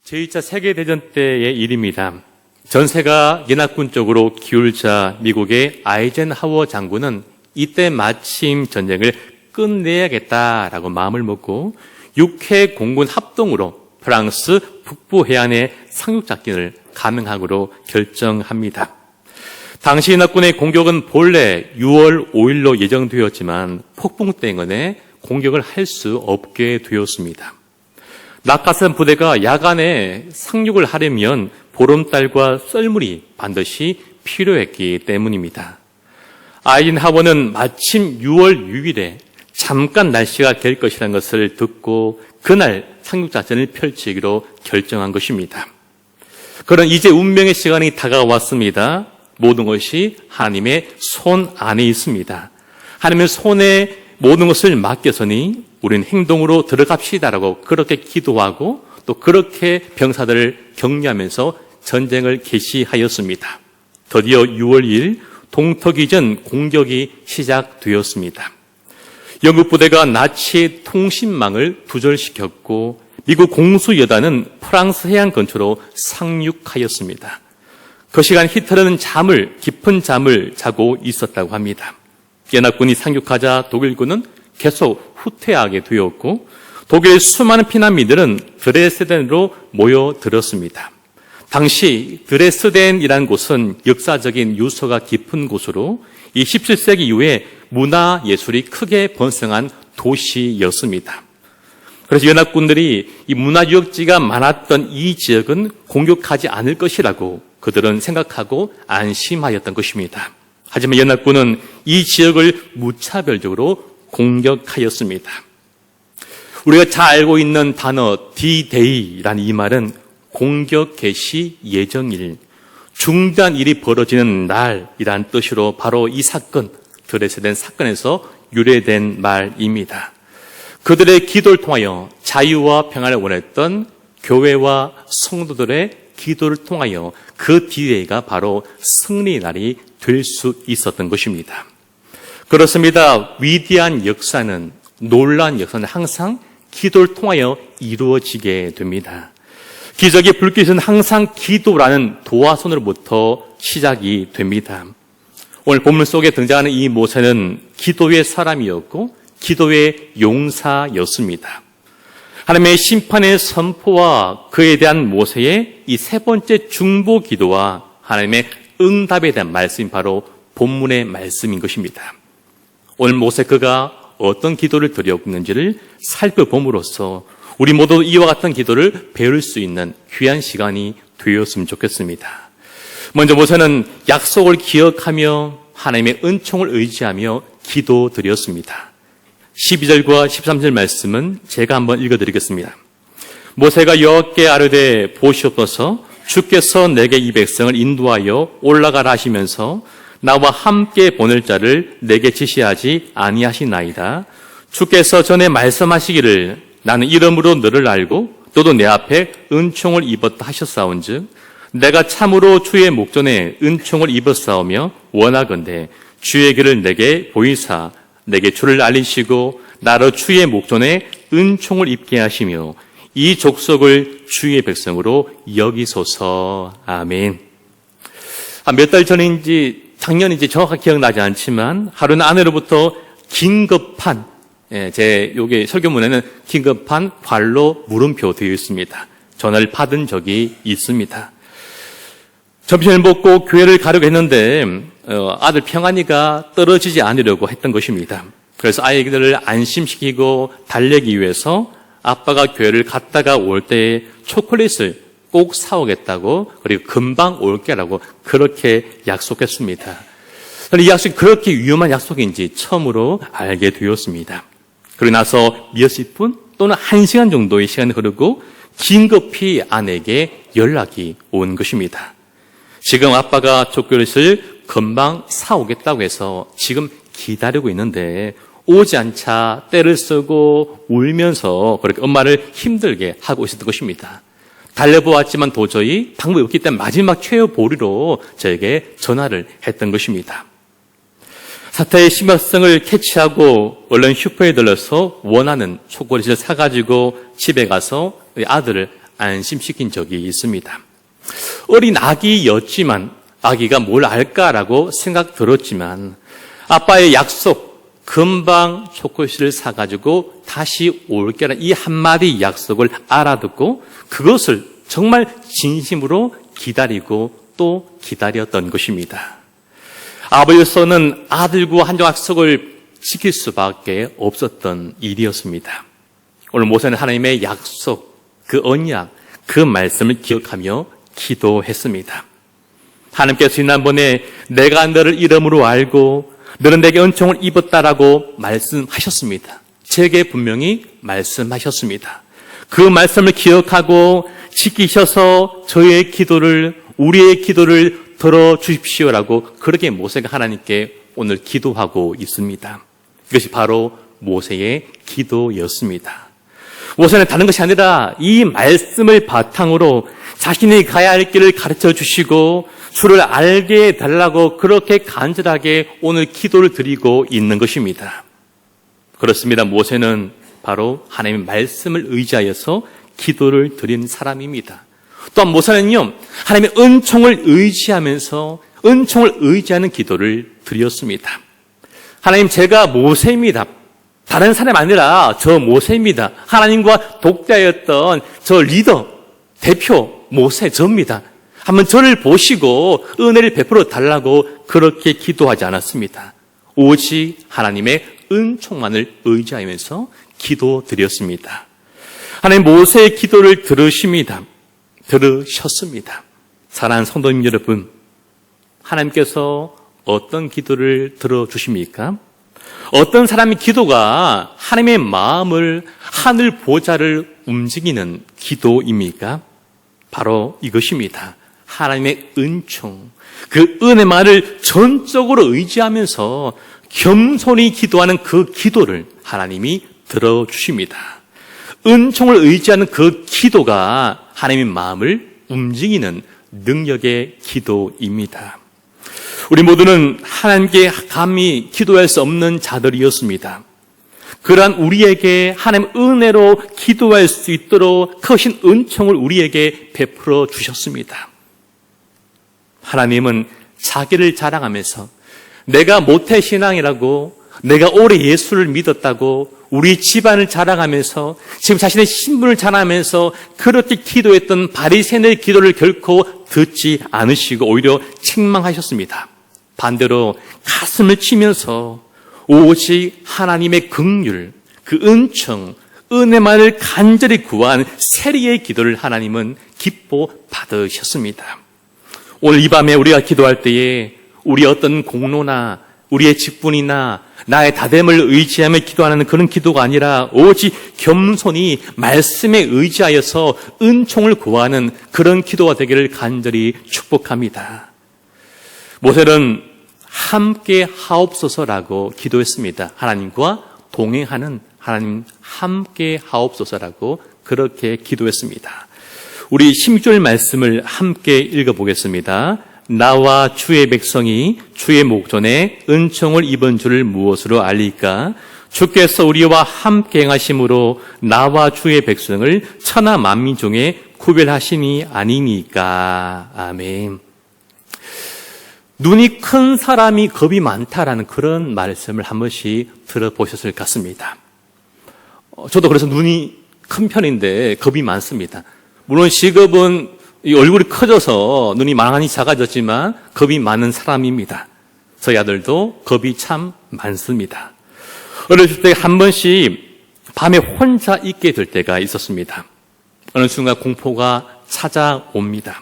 제2차 세계대전 때의 일입니다. 전세가 연합군 쪽으로 기울자 미국의 아이젠하워 장군은 이때 마침 전쟁을 끝내야겠다라고 마음을 먹고 6회 공군 합동으로 프랑스 북부 해안의 상륙작전을 감행하기로 결정합니다. 당시 연합군의 공격은 본래 6월 5일로 예정되었지만 폭풍 때문에 공격을 할 수 없게 되었습니다. 낙하산 부대가 야간에 상륙을 하려면 보름달과 썰물이 반드시 필요했기 때문입니다. 아이젠하워는 마침 6월 6일에 잠깐 날씨가 될 것이라는 것을 듣고 그날 상륙작전을 펼치기로 결정한 것입니다. 그런 이제 운명의 시간이 다가왔습니다. 모든 것이 하나님의 손 안에 있습니다. 하나님의 손에 모든 것을 맡겼으니 우리는 행동으로 들어갑시다라고 그렇게 기도하고 또 그렇게 병사들을 격려하면서 전쟁을 개시하였습니다. 드디어 6월 2일 동터기전 공격이 시작되었습니다. 영국 부대가 나치의 통신망을 두절시켰고 미국 공수여단은 프랑스 해안 근처로 상륙하였습니다. 그 시간 히틀러는 깊은 잠을 자고 있었다고 합니다. 연합군이 상륙하자 독일군은 계속 후퇴하게 되었고 독일의 수많은 피난민들은 드레스덴으로 모여들었습니다. 당시 드레스덴이라는 곳은 역사적인 유서가 깊은 곳으로 이 17세기 이후에 문화예술이 크게 번성한 도시였습니다. 그래서 연합군들이 이 문화유적지가 많았던 이 지역은 공격하지 않을 것이라고 그들은 생각하고 안심하였던 것입니다. 하지만 연합군은 이 지역을 무차별적으로 공격하였습니다. 우리가 잘 알고 있는 단어 D-Day라는 이 말은 공격 개시 예정일, 중대한 일이 벌어지는 날이라는 뜻으로 바로 이 사건, 드레스덴 사건에서 유래된 말입니다. 그들의 기도를 통하여 자유와 평안을 원했던 교회와 성도들의 기도를 통하여 그 D-Day가 바로 승리의 날이 될 수 있었던 것입니다. 그렇습니다. 위대한 역사는, 놀라운 역사는 항상 기도를 통하여 이루어지게 됩니다. 기적의 불빛은 항상 기도라는 도화선으로부터 시작이 됩니다. 오늘 본문 속에 등장하는 이 모세는 기도의 사람이었고 기도의 용사였습니다. 하나님의 심판의 선포와 그에 대한 모세의 이 세 번째 중보 기도와 하나님의 응답에 대한 말씀이 바로 본문의 말씀인 것입니다. 오늘 모세 그가 어떤 기도를 드렸는지를 살펴봄으로써 우리 모두 이와 같은 기도를 배울 수 있는 귀한 시간이 되었으면 좋겠습니다. 먼저 모세는 약속을 기억하며 하나님의 은총을 의지하며 기도드렸습니다. 12절과 13절 말씀은 제가 한번 읽어드리겠습니다. 모세가 여호와께 아뢰되 보시옵소서 주께서 내게 이 백성을 인도하여 올라가라 하시면서 나와 함께 보낼 자를 내게 지시하지 아니하시나이다. 주께서 전에 말씀하시기를 나는 이름으로 너를 알고 너도 내 앞에 은총을 입었다 하셨사온즉 내가 참으로 주의 목전에 은총을 입었사오며 원하건대 주의 길을 내게 보이사 내게 주를 알리시고 나로 주의 목전에 은총을 입게 하시며 이 족속을 주의 백성으로 여기소서. 아멘. 몇 달 전인지 작년인지 정확하게 기억나지 않지만 하루는 아내로부터 긴급한, 제 여기 설교문에는 긴급한 관로 물음표 되어 있습니다. 전화를 받은 적이 있습니다. 점심을 먹고 교회를 가려고 했는데 아들 평안이가 떨어지지 않으려고 했던 것입니다. 그래서 아이들을 안심시키고 달래기 위해서 아빠가 교회를 갔다가 올 때에 초콜릿을 꼭 사오겠다고 그리고 금방 올게라고 그렇게 약속했습니다. 이 약속이 그렇게 위험한 약속인지 처음으로 알게 되었습니다. 그리고 나서 몇십 분 또는 1시간 정도의 시간이 흐르고 긴급히 아내에게 연락이 온 것입니다. 지금 아빠가 초콜릿을 금방 사오겠다고 해서 지금 기다리고 있는데 오지 않자 떼를 쓰고 울면서 그렇게 엄마를 힘들게 하고 있었던 것입니다. 달려보았지만 도저히 방법이 없기 때문에 마지막 최후 보리로 저에게 전화를 했던 것입니다. 사태의 심각성을 캐치하고 얼른 슈퍼에 들러서 원하는 초콜릿을 사가지고 집에 가서 아들을 안심시킨 적이 있습니다. 어린 아기였지만 아기가 뭘 알까라고 생각 들었지만 아빠의 약속, 금방 초콜릿을 사가지고 다시 올게라는 이 한마디 약속을 알아듣고 그것을 정말 진심으로 기다리고 또 기다렸던 것입니다. 아버지로서는 아들과 한 약속을 지킬 수밖에 없었던 일이었습니다. 오늘 모세는 하나님의 약속, 그 언약, 그 말씀을 기억하며 기도했습니다. 하나님께서 지난번에 내가 너를 이름으로 알고 너는 내게 은총을 입었다라고 말씀하셨습니다. 제게 분명히 말씀하셨습니다. 그 말씀을 기억하고 지키셔서 저의 기도를, 우리의 기도를 들어주십시오라고 그렇게 모세가 하나님께 오늘 기도하고 있습니다. 이것이 바로 모세의 기도였습니다. 모세는 다른 것이 아니라 이 말씀을 바탕으로 자신이 가야 할 길을 가르쳐 주시고 주를 알게 해달라고 그렇게 간절하게 오늘 기도를 드리고 있는 것입니다. 그렇습니다. 모세는 바로 하나님의 말씀을 의지하여서 기도를 드린 사람입니다. 또한 모세는요, 하나님의 은총을 의지하면서 은총을 의지하는 기도를 드렸습니다. 하나님, 제가 모세입니다. 다른 사람이 아니라 저 모세입니다. 하나님과 독자였던 저 리더, 대표 모세 저입니다. 한번 저를 보시고 은혜를 베풀어 달라고 그렇게 기도하지 않았습니다. 오직 하나님의 은총만을 의지하면서 기도드렸습니다. 하나님 모세의 기도를 들으셨습니다. 사랑하는 성도님 여러분, 하나님께서 어떤 기도를 들어주십니까? 어떤 사람의 기도가 하나님의 마음을, 하늘 보좌를 움직이는 기도입니까? 바로 이것입니다. 하나님의 은총, 그 은혜만을 전적으로 의지하면서 겸손히 기도하는 그 기도를 하나님이 들어주십니다. 은총을 의지하는 그 기도가 하나님의 마음을 움직이는 능력의 기도입니다. 우리 모두는 하나님께 감히 기도할 수 없는 자들이었습니다. 그러한 우리에게 하나님 은혜로 기도할 수 있도록 크신 은총을 우리에게 베풀어 주셨습니다. 하나님은 자기를 자랑하면서 내가 모태신앙이라고, 내가 오래 예수를 믿었다고 우리 집안을 자랑하면서 지금 자신의 신분을 자랑하면서 그렇게 기도했던 바리새인의 기도를 결코 듣지 않으시고 오히려 책망하셨습니다. 반대로 가슴을 치면서 오직 하나님의 긍휼, 그 은총, 은혜만을 간절히 구한 세리의 기도를 하나님은 기뻐 받으셨습니다. 오늘 이 밤에 우리가 기도할 때에 우리 어떤 공로나 우리의 직분이나 나의 다됨을 의지하며 기도하는 그런 기도가 아니라 오직 겸손히 말씀에 의지하여서 은총을 구하는 그런 기도가 되기를 간절히 축복합니다. 모세는 함께 하옵소서라고 기도했습니다. 하나님과 동행하는 하나님 함께 하옵소서라고 그렇게 기도했습니다. 우리 16절 말씀을 함께 읽어보겠습니다. 나와 주의 백성이 주의 목전에 은총을 입은 줄을 무엇으로 알리까? 주께서 우리와 함께 행하심으로 나와 주의 백성을 천하 만민 중에 구별하시니 아니니까. 아멘. 눈이 큰 사람이 겁이 많다라는 그런 말씀을 한 번씩 들어보셨을 것 같습니다. 저도 그래서 눈이 큰 편인데 겁이 많습니다. 물론 직업은 이 얼굴이 커져서 눈이 많이 작아졌지만 겁이 많은 사람입니다. 저희 아들도 겁이 참 많습니다. 어렸을 때 한 번씩 밤에 혼자 있게 될 때가 있었습니다. 어느 순간 공포가 찾아옵니다.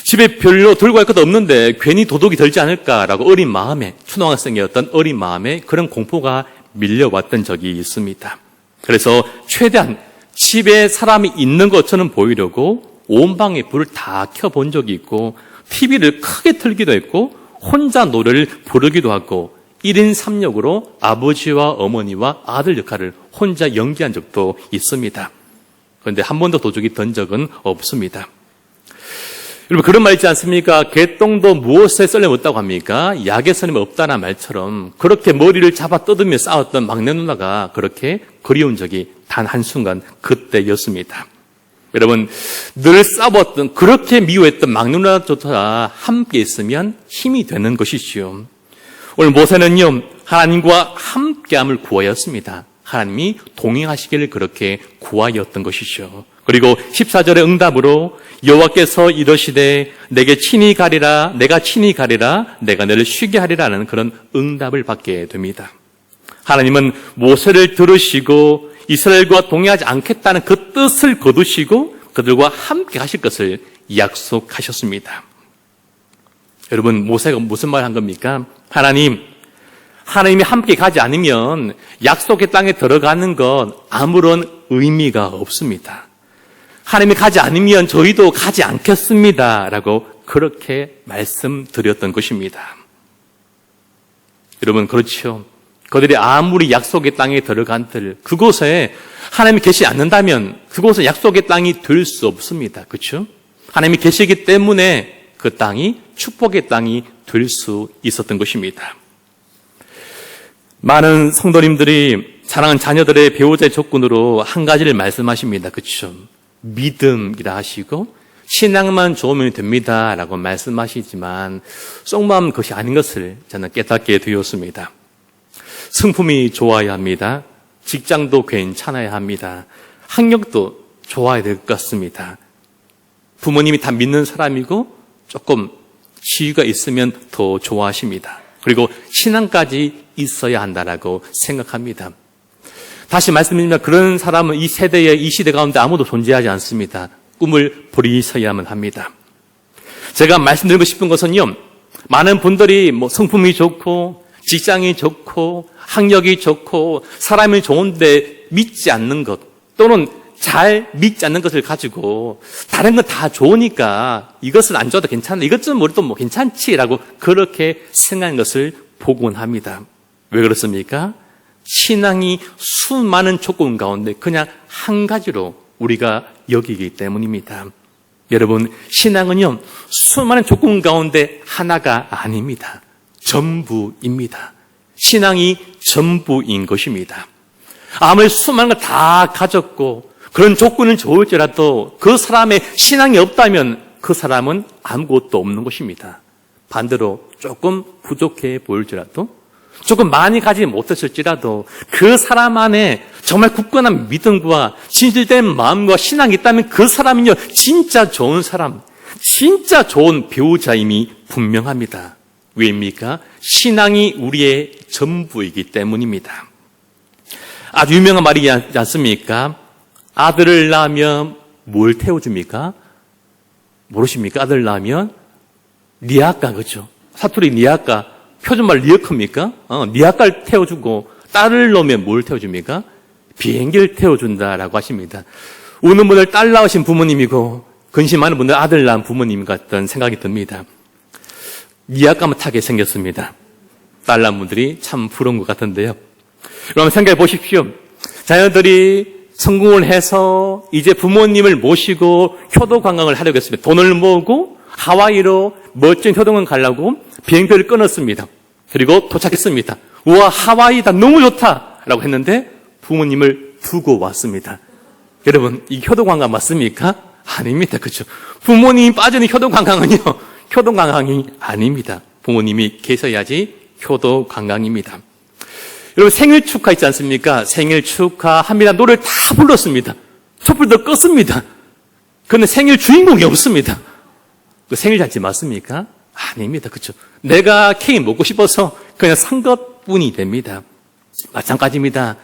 집에 별로 들고 갈 것도 없는데 괜히 도둑이 들지 않을까라고 어린 마음에, 초등학생이었던 어린 마음에 그런 공포가 밀려왔던 적이 있습니다. 그래서 최대한 집에 사람이 있는 것처럼 보이려고 온 방에 불을 다 켜본 적이 있고 TV를 크게 틀기도 했고 혼자 노래를 부르기도 하고 1인 3역으로 아버지와 어머니와 아들 역할을 혼자 연기한 적도 있습니다. 그런데 한 번도 도둑이 든 적은 없습니다. 여러분 그런 말 있지 않습니까? 개똥도 무엇에 썰려 없다고 합니까? 약에 썰림 없다는 말처럼 그렇게 머리를 잡아 뜯으며 싸웠던 막내 누나가 그렇게 그리운 적이 단 한순간 그때였습니다. 여러분, 늘 싸웠던, 그렇게 미워했던 막누나조차 함께 있으면 힘이 되는 것이지요. 오늘 모세는요, 하나님과 함께함을 구하였습니다. 하나님이 동행하시기를 그렇게 구하였던 것이죠. 그리고 14절의 응답으로 여호와께서 이러시되 내게 친히 가리라, 내가 친히 가리라, 내가 너를 쉬게 하리라는 그런 응답을 받게 됩니다. 하나님은 모세를 들으시고 이스라엘과 동행하지 않겠다는 그 뜻을 거두시고 그들과 함께 하실 것을 약속하셨습니다. 여러분, 모세가 무슨 말 한 겁니까? 하나님이 함께 가지 않으면 약속의 땅에 들어가는 건 아무런 의미가 없습니다. 하나님이 가지 않으면 저희도 가지 않겠습니다. 라고 그렇게 말씀드렸던 것입니다. 여러분, 그렇죠. 그들이 아무리 약속의 땅에 들어간들 그곳에 하나님이 계시지 않는다면 그곳은 약속의 땅이 될 수 없습니다. 그렇죠? 하나님이 계시기 때문에 그 땅이 축복의 땅이 될 수 있었던 것입니다. 많은 성도님들이 사랑하는 자녀들의 배우자의 조건으로 한 가지를 말씀하십니다. 그렇죠? 믿음이라 하시고 신앙만 좋으면 됩니다 라고 말씀하시지만 속마음 그것이 아닌 것을 저는 깨닫게 되었습니다. 성품이 좋아야 합니다. 직장도 괜찮아야 합니다. 학력도 좋아야 될 것 같습니다. 부모님이 다 믿는 사람이고 조금 지위가 있으면 더 좋아하십니다. 그리고 신앙까지 있어야 한다라고 생각합니다. 다시 말씀드리면 그런 사람은 이 세대에 이 시대 가운데 아무도 존재하지 않습니다. 꿈을 버리셔야만 합니다. 제가 말씀드리고 싶은 것은요, 많은 분들이 성품이 좋고 직장이 좋고 학력이 좋고 사람이 좋은데 믿지 않는 것 또는 잘 믿지 않는 것을 가지고 다른 건 다 좋으니까 이것은 안 좋아도 괜찮아, 이것 좀 우리도 괜찮지라고 그렇게 생각하는 것을 보곤 합니다. 왜 그렇습니까? 신앙이 수많은 조건 가운데 그냥 한 가지로 우리가 여기기 때문입니다. 여러분, 신앙은요, 수많은 조건 가운데 하나가 아닙니다. 전부입니다. 신앙이 전부인 것입니다. 아무리 수많은 걸 다 가졌고 그런 조건은 좋을지라도 그 사람의 신앙이 없다면 그 사람은 아무것도 없는 것입니다. 반대로 조금 부족해 보일지라도 조금 많이 가지 못했을지라도 그 사람 안에 정말 굳건한 믿음과 진실된 마음과 신앙이 있다면 그 사람은요, 진짜 좋은 사람, 진짜 좋은 배우자임이 분명합니다. 왜입니까? 신앙이 우리의 전부이기 때문입니다. 아주 유명한 말이지 않습니까? 아들을 낳으면 뭘 태워줍니까? 모르십니까? 아들 낳으면 니아까, 그죠? 사투리 니아까, 표준말 리어커입니까? 니아까를 태워주고 딸을 낳으면 뭘 태워줍니까? 비행기를 태워준다라고 하십니다. 우는 분들 딸 낳으신 부모님이고 근심하는 분들 아들 낳은 부모님 같은 생각이 듭니다. 니아까만 타게 생겼습니다. 딸 낳은 분들이 참 부러운 것 같은데요. 여러분 생각해 보십시오. 자녀들이 성공을 해서 이제 부모님을 모시고 효도 관광을 하려고 했습니다. 돈을 모으고 하와이로 멋진 효도관 가려고 비행표를 끊었습니다. 그리고 도착했습니다. 우와, 하와이다, 너무 좋다 라고 했는데 부모님을 두고 왔습니다. 여러분, 이 효도 관광 맞습니까? 아닙니다. 그렇죠? 부모님이 빠지는 효도 관광은요, 효도 관광이 아닙니다. 부모님이 계셔야지 효도 관광입니다. 여러분, 생일 축하 있지 않습니까? 생일 축하합니다. 노래를 다 불렀습니다. 촛불도 껐습니다. 그런데 생일 주인공이 없습니다. 그 생일 잔치 맞습니까? 아닙니다. 그렇죠? 내가 케이크 먹고 싶어서 그냥 산 것뿐이 됩니다. 마찬가지입니다.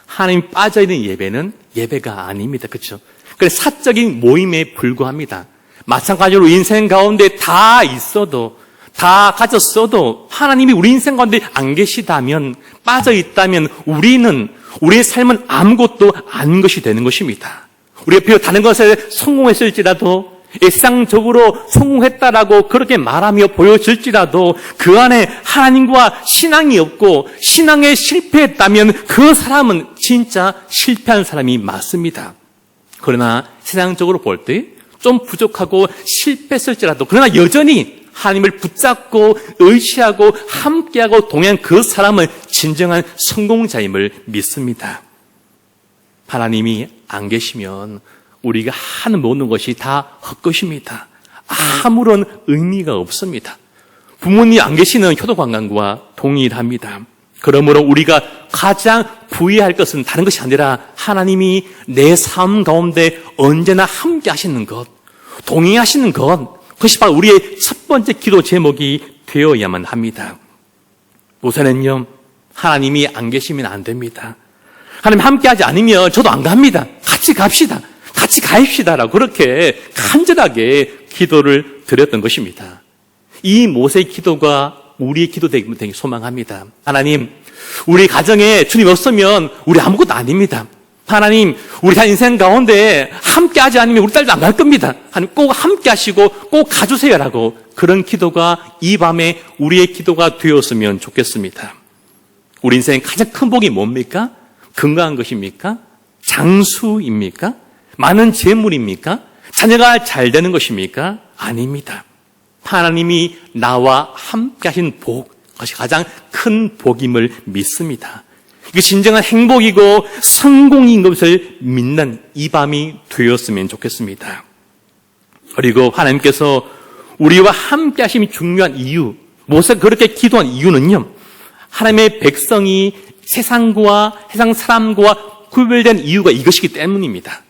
하나님 빠져있는 예배는 예배가 아닙니다. 그렇죠? 그래서 사적인 모임에 불과합니다. 마찬가지로 인생 가운데 다 있어도 다 가졌어도 하나님이 우리 인생 가운데 안 계시다면, 빠져있다면 우리의 삶은 아무것도 아닌 것이 되는 것입니다. 우리가 비록 다른 것에 성공했을지라도, 일상적으로 성공했다라고 그렇게 말하며 보여질지라도 그 안에 하나님과 신앙이 없고 신앙에 실패했다면 그 사람은 진짜 실패한 사람이 맞습니다. 그러나 세상적으로 볼 때 좀 부족하고 실패했을지라도 그러나 여전히 하나님을 붙잡고 의지하고 함께하고 동행한 그 사람은 진정한 성공자임을 믿습니다. 하나님이 안 계시면 우리가 하는 모든 것이 다 헛것입니다. 아무런 의미가 없습니다. 부모님이 안 계시는 효도관광과 동일합니다. 그러므로 우리가 가장 부의할 것은 다른 것이 아니라 하나님이 내 삶 가운데 언제나 함께 하시는 것, 동행하시는 것, 그것이 바로 우리의 첫 번째 기도 제목이 되어야만 합니다. 우선은요, 하나님이 안 계시면 안 됩니다. 하나님 함께 하지 않으면 저도 안 갑니다. 같이 갑시다. 같이 가입시다라고 그렇게 간절하게 기도를 드렸던 것입니다. 이 모세의 기도가 우리의 기도 되기 소망합니다. 하나님, 우리 가정에 주님 없으면 우리 아무것도 아닙니다. 하나님, 우리 다 인생 가운데 함께 하지 않으면 우리 딸도 안 갈 겁니다. 하나님 꼭 함께 하시고 꼭 가주세요라고 그런 기도가 이 밤에 우리의 기도가 되었으면 좋겠습니다. 우리 인생 가장 큰 복이 뭡니까? 건강한 것입니까? 장수입니까? 많은 재물입니까? 자녀가 잘 되는 것입니까? 아닙니다. 하나님이 나와 함께 하신 복, 그것이 가장 큰 복임을 믿습니다. 이게 진정한 행복이고 성공인 것을 믿는 이 밤이 되었으면 좋겠습니다. 그리고 하나님께서 우리와 함께 하심이 중요한 이유, 모세가 그렇게 기도한 이유는요, 하나님의 백성이 세상 사람과 구별된 이유가 이것이기 때문입니다.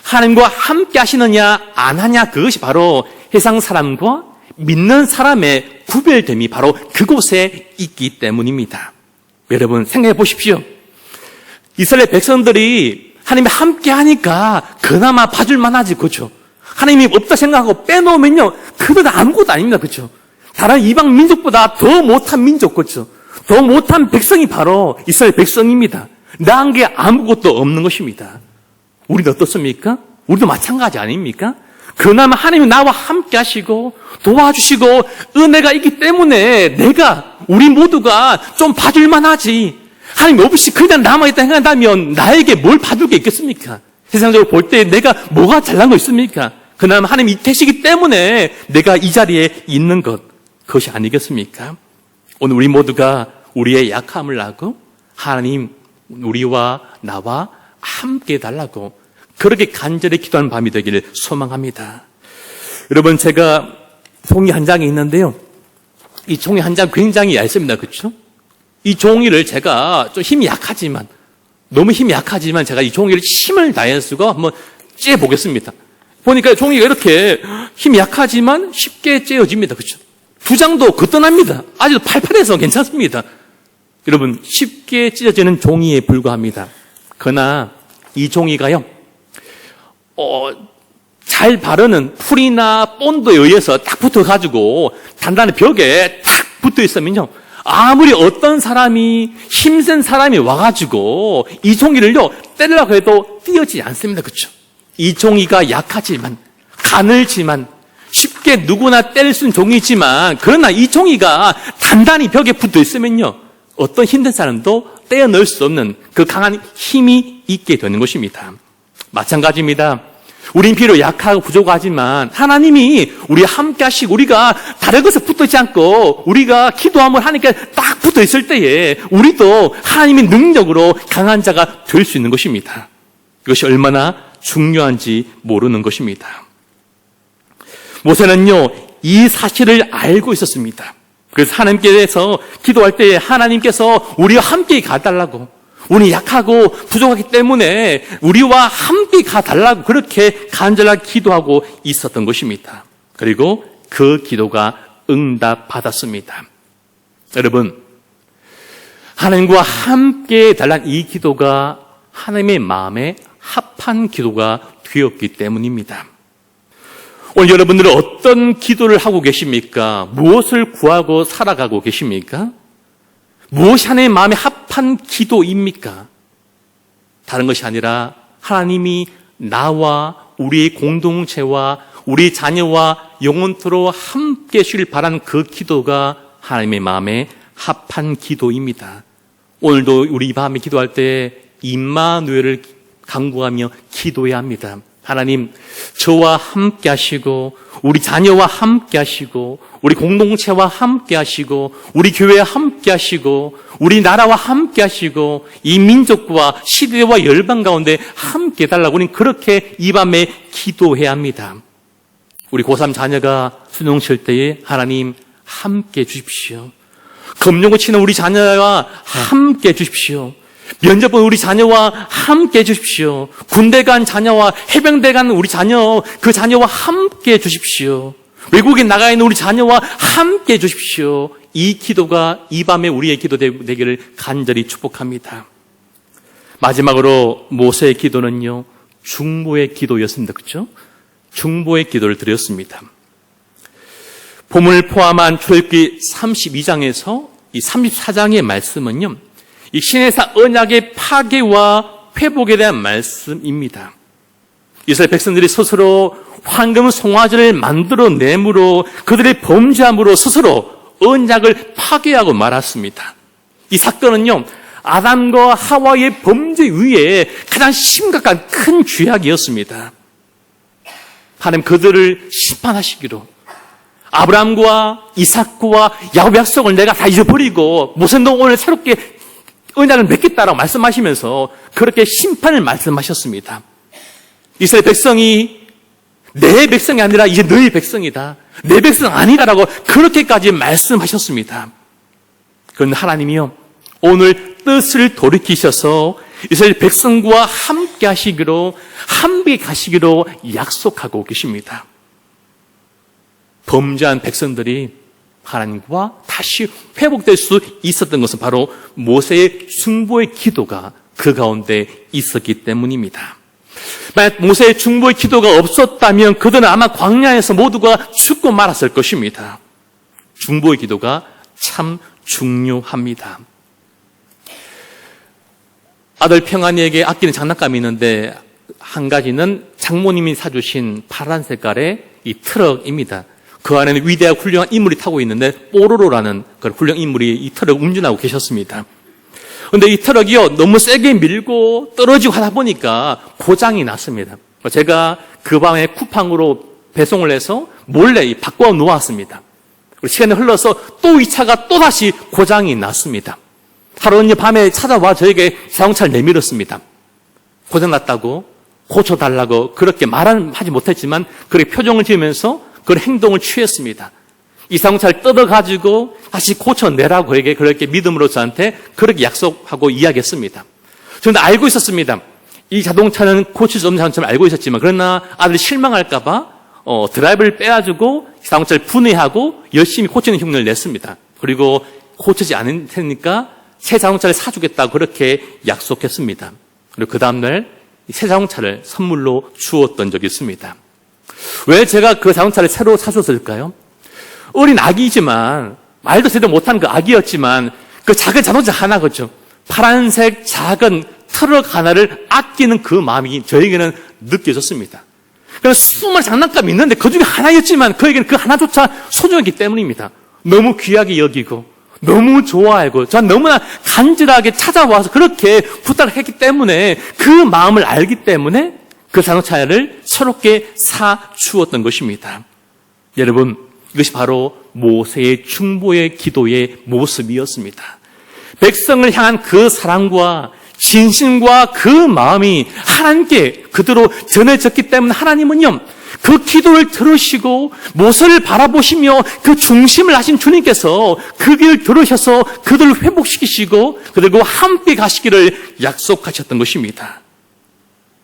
하나님과 함께 하시느냐 안 하냐, 그것이 바로 세상 사람과 믿는 사람의 구별됨이 바로 그곳에 있기 때문입니다. 여러분 생각해 보십시오. 이스라엘 백성들이 하나님이 함께 하니까 그나마 봐줄 만하지, 그렇죠? 하나님이 없다 생각하고 빼놓으면요, 그들은 아무것도 아닙니다, 그렇죠? 다른 이방 민족보다 더 못한 민족, 그렇죠? 더 못한 백성이 바로 이스라엘 백성입니다. 나은 게 아무것도 없는 것입니다. 우리는 어떻습니까? 우리도 마찬가지 아닙니까? 그나마 하나님이 나와 함께 하시고 도와주시고 은혜가 있기 때문에 우리 모두가 좀 봐줄 만하지. 하나님 없이 그냥 남아있다 생각한다면 나에게 뭘 봐줄 게 있겠습니까? 세상적으로 볼 때 내가 뭐가 잘난 거 있습니까? 그나마 하나님 이 태시기 때문에 내가 이 자리에 있는 것, 그것이 아니겠습니까? 오늘 우리 모두가 우리의 약함을 알고 하나님 우리와 나와 함께 해달라고 그렇게 간절히 기도하는 밤이 되기를 소망합니다. 여러분, 제가 종이 한 장이 있는데요. 이 종이 한 장 굉장히 얇습니다. 그렇죠? 이 종이를 제가 좀 힘이 약하지만, 너무 힘이 약하지만 제가 이 종이를 힘을 다해서 한번 째보겠습니다. 보니까 종이가 이렇게 힘이 약하지만 쉽게 째어집니다. 그렇죠? 두 장도 거뜬합니다. 아주 팔팔해서 괜찮습니다. 여러분, 쉽게 찢어지는 종이에 불과합니다. 그러나 이 종이가요, 잘 바르는 풀이나 본드에 의해서 딱 붙어가지고 단단한 벽에 탁 붙어 있으면요, 아무리 어떤 사람이, 힘센 사람이 와가지고 이 종이를요, 때리려고 해도 띄어지지 않습니다. 그렇죠? 이 종이가 약하지만, 가늘지만, 쉽게 누구나 때릴 수 있는 종이지만, 그러나 이 종이가 단단히 벽에 붙어 있으면요, 어떤 힘든 사람도 떼어넣을 수 없는 그 강한 힘이 있게 되는 것입니다. 마찬가지입니다. 우린 비록 약하고 부족하지만 하나님이 우리와 함께 하시고 우리가 다른 것에 붙어 있지 않고 우리가 기도함을 하니까 딱 붙어 있을 때에 우리도 하나님의 능력으로 강한 자가 될 수 있는 것입니다. 이것이 얼마나 중요한지 모르는 것입니다. 모세는요, 이 사실을 알고 있었습니다. 그래서 하나님께서 기도할 때에 하나님께서 우리와 함께 가달라고, 우리 약하고 부족하기 때문에 우리와 함께 가달라고 그렇게 간절하게 기도하고 있었던 것입니다. 그리고 그 기도가 응답받았습니다. 여러분, 하나님과 함께 달란 이 기도가 하나님의 마음에 합한 기도가 되었기 때문입니다. 오늘 여러분들은 어떤 기도를 하고 계십니까? 무엇을 구하고 살아가고 계십니까? 무엇이 하나님의 마음에 합한 기도입니까? 다른 것이 아니라 하나님이 나와 우리의 공동체와 우리 자녀와 영원토록 함께 하시길 바라는 그 기도가 하나님의 마음에 합한 기도입니다. 오늘도 우리 이 밤에 기도할 때 임마누엘을 간구하며 기도해야 합니다. 하나님, 저와 함께 하시고 우리 자녀와 함께 하시고 우리 공동체와 함께 하시고 우리 교회와 함께 하시고 우리 나라와 함께 하시고 이 민족과 시대와 열방 가운데 함께 해달라고 우리는 그렇게 이 밤에 기도해야 합니다. 우리 고3 자녀가 수능 칠 때에 하나님 함께 해주십시오. 검정고 치는 우리 자녀와 함께 해주십시오. 면접 본 우리 자녀와 함께 해주십시오. 군대 간 자녀와 해병대 간 우리 자녀, 그 자녀와 함께 해주십시오. 외국에 나가 있는 우리 자녀와 함께 해주십시오. 이 기도가 이 밤에 우리의 기도 되기를 간절히 축복합니다. 마지막으로 모세의 기도는요, 중보의 기도였습니다. 그렇죠? 중보의 기도를 드렸습니다. 본문을 포함한 출애굽기 32장에서 이 34장의 말씀은요, 이 시내사 언약의 파괴와 회복에 대한 말씀입니다. 이스라엘 백성들이 스스로 황금 송아지를 만들어내므로 그들의 범죄함으로 스스로 언약을 파괴하고 말았습니다. 이 사건은요, 아담과 하와의 범죄 위에 가장 심각한 큰 죄악이었습니다. 하나님 그들을 심판하시기로 아브라함과 이삭과 야곱 약속을 내가 다 잊어버리고 모세는 너 오늘 새롭게 언약을 맺겠다라고 말씀하시면서 그렇게 심판을 말씀하셨습니다. 이스라엘 백성이 내 백성이 아니라 이제 너희 백성이다. 내 백성 아니다라고 그렇게까지 말씀하셨습니다. 그런데 하나님이요, 오늘 뜻을 돌이키셔서 이스라엘 백성과 함께 하시기로, 함께 가시기로 약속하고 계십니다. 범죄한 백성들이 하나님과 다시 회복될 수 있었던 것은 바로 모세의 중보의 기도가 그 가운데 있었기 때문입니다. 만약 모세의 중보의 기도가 없었다면 그들은 아마 광야에서 모두가 죽고 말았을 것입니다. 중보의 기도가 참 중요합니다. 아들 평안이에게 아끼는 장난감이 있는데 한 가지는 장모님이 사주신 파란 색깔의 이 트럭입니다. 그 안에는 위대하고 훌륭한 인물이 타고 있는데 뽀로로라는 그런 훌륭한 인물이 이 트럭을 운전하고 계셨습니다. 그런데 이 트럭이요, 너무 세게 밀고 떨어지고 하다 보니까 고장이 났습니다. 제가 그 밤에 쿠팡으로 배송을 해서 몰래 바꿔 놓았습니다. 시간이 흘러서 또 이 차가 또다시 고장이 났습니다. 하루는 밤에 찾아와 저에게 자동차를 내밀었습니다. 고장났다고 고쳐달라고 그렇게 말은 하지 못했지만 그렇게 표정을 지으면서 그런 행동을 취했습니다. 이 자동차를 뜯어가지고 다시 고쳐내라고 그에게 그렇게 믿음으로 저한테 그렇게 약속하고 이야기했습니다. 저는 알고 있었습니다. 이 자동차는 고칠 수 없는 자동차를 알고 있었지만 그러나 아들이 실망할까봐 드라이브를 빼가지고 자동차를 분해하고 열심히 고치는 흉내를 냈습니다. 그리고 고치지 않을 테니까 새 자동차를 사주겠다고 그렇게 약속했습니다. 그리고 그 다음날 새 자동차를 선물로 주었던 적이 있습니다. 왜 제가 그 자동차를 새로 사줬을까요? 어린 아기이지만 말도 제대로 못한 그 아기였지만 그 작은 자동차 하나, 그렇죠? 파란색 작은 트럭 하나를 아끼는 그 마음이 저에게는 느껴졌습니다. 그냥 수많은 장난감이 있는데 그 중에 하나였지만 그에게는 그 하나조차 소중했기 때문입니다. 너무 귀하게 여기고 너무 좋아하고 전 너무나 간절하게 찾아와서 그렇게 부탁을 했기 때문에 그 마음을 알기 때문에 그 자동차를 새롭게 사주었던 것입니다. 여러분, 이것이 바로 모세의 중보의 기도의 모습이었습니다. 백성을 향한 그 사랑과 진심과 그 마음이 하나님께 그대로 전해졌기 때문에 하나님은요, 그 기도를 들으시고 모세를 바라보시며 그 중심을 하신 주님께서 그 길을 들으셔서 그들을 회복시키시고 그들과 함께 가시기를 약속하셨던 것입니다.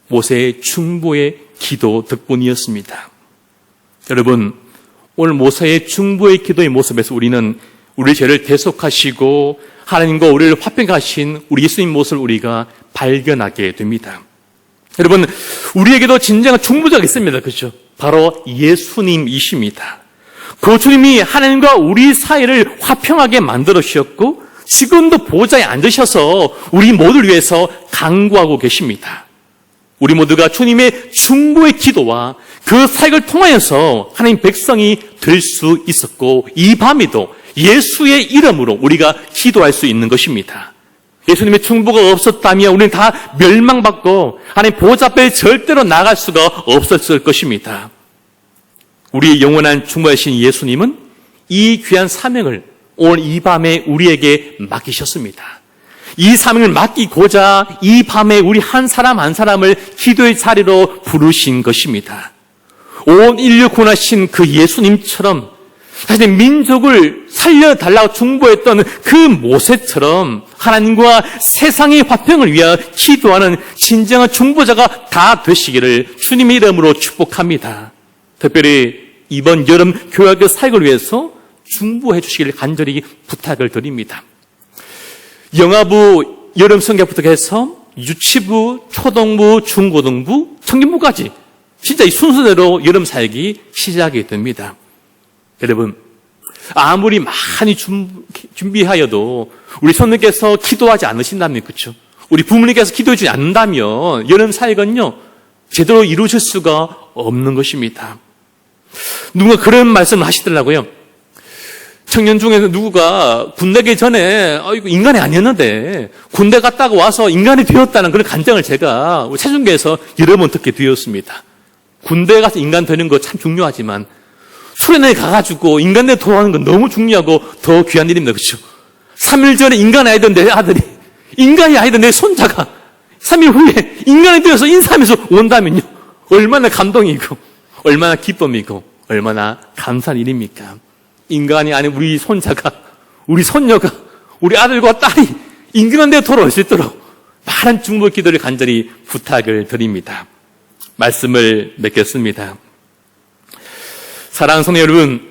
모세의 중보의 기도 덕분이었습니다. 여러분, 오늘 모세의 중보의 기도의 모습에서 우리는 우리 죄를 대속하시고 하나님과 우리를 화평하신 우리 예수님 모습을 우리가 발견하게 됩니다. 여러분, 우리에게도 진정한 중보자가 있습니다. 그렇죠? 바로 예수님이십니다. 그 주님이 하나님과 우리 사이를 화평하게 만들어 주셨고 지금도 보좌에 앉으셔서 우리 모두를 위해서 간구하고 계십니다. 우리 모두가 주님의 중보의 기도와 그 사역을 통하여서 하나님 백성이 될 수 있었고 이 밤에도 예수의 이름으로 우리가 기도할 수 있는 것입니다. 예수님의 중보가 없었다면 우리는 다 멸망받고 하나님 보좌 앞에 절대로 나갈 수가 없었을 것입니다. 우리의 영원한 중보하신 예수님은 이 귀한 사명을 오늘 이 밤에 우리에게 맡기셨습니다. 이 사명을 맡기고자 이 밤에 우리 한 사람 한 사람을 기도의 자리로 부르신 것입니다. 온 인류 구원하신 그 예수님처럼 사실 민족을 살려달라고 중보했던 그 모세처럼 하나님과 세상의 화평을 위하여 기도하는 진정한 중보자가 다 되시기를 주님의 이름으로 축복합니다. 특별히 이번 여름 교회학교 사역을 위해서 중보해 주시기를 간절히 부탁을 드립니다. 영아부 여름 성경부터 해서 유치부, 초등부, 중고등부, 청년부까지 진짜 이 순서대로 여름 사역이 시작이 됩니다. 여러분, 아무리 많이 준비하여도 우리 손님께서 기도하지 않으신다면, 그렇죠? 우리 부모님께서 기도해 주지 않는다면 여름 사역은요 제대로 이루어질 수가 없는 것입니다. 누가 그런 말씀을 하시더라고요. 청년 중에서 누구가 군대 가기 전에 이거 인간이 아니었는데 군대 갔다가 와서 인간이 되었다는 그런 간증을 제가 세종교에서 여러 번 듣게 되었습니다. 군대 가서 인간 되는 거 참 중요하지만 수련회에 가가지고 인간대 도하는 건 너무 중요하고 더 귀한 일입니다. 그렇죠? 3일 전에 인간이 아니던 내 아들이, 인간이 아니던 내 손자가 3일 후에 인간이 되어서 인사하면서 온다면요 얼마나 감동이고 얼마나 기쁨이고 얼마나 감사한 일입니까? 인간이 아닌 우리 손자가, 우리 손녀가, 우리 아들과 딸이 인간대 돌아올 수 있도록 많은 중보 기도를 간절히 부탁을 드립니다. 말씀을 맺겠습니다. 사랑하는 성도 여러분,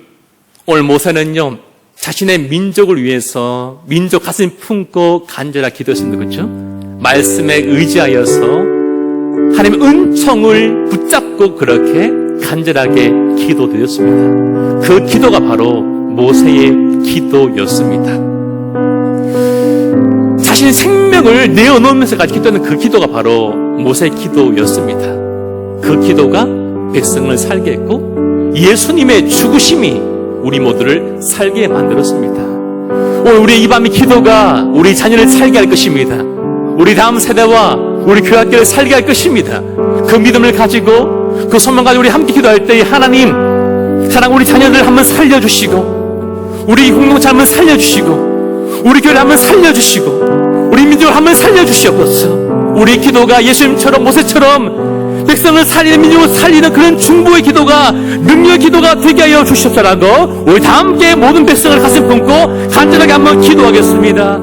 오늘 모세는요 자신의 민족을 위해서 민족 가슴 품고 간절하게 기도했습니다. 그렇죠? 말씀에 의지하여서 하나님의 은총을 붙잡고 그렇게 간절하게 기도드렸습니다. 그 기도가 바로 모세의 기도였습니다. 자신의 생명을 내어놓으면서까지 기도하는 그 기도가 바로 모세의 기도였습니다. 그 기도가 백성을 살게 했고 예수님의 죽으심이 우리 모두를 살게 만들었습니다. 오늘 우리의 이 밤의 기도가 우리 자녀를 살게 할 것입니다. 우리 다음 세대와 우리 교회학교를 살게 할 것입니다. 그 믿음을 가지고 그 소망 가지고 우리 함께 기도할 때 하나님 사랑 우리 자녀들 한번 살려주시고 우리 공동체 한번 살려주시고 우리 교회를 한번 살려주시고 우리 민족을 한번 살려주시옵소서. 우리 기도가 예수님처럼 모세처럼 백성을 살리는 민족을 살리는 그런 중보의 기도가 능력의 기도가 되게 하여 주시옵소서라고 우리 다 함께 모든 백성을 가슴 품고 간절하게 한번 기도하겠습니다.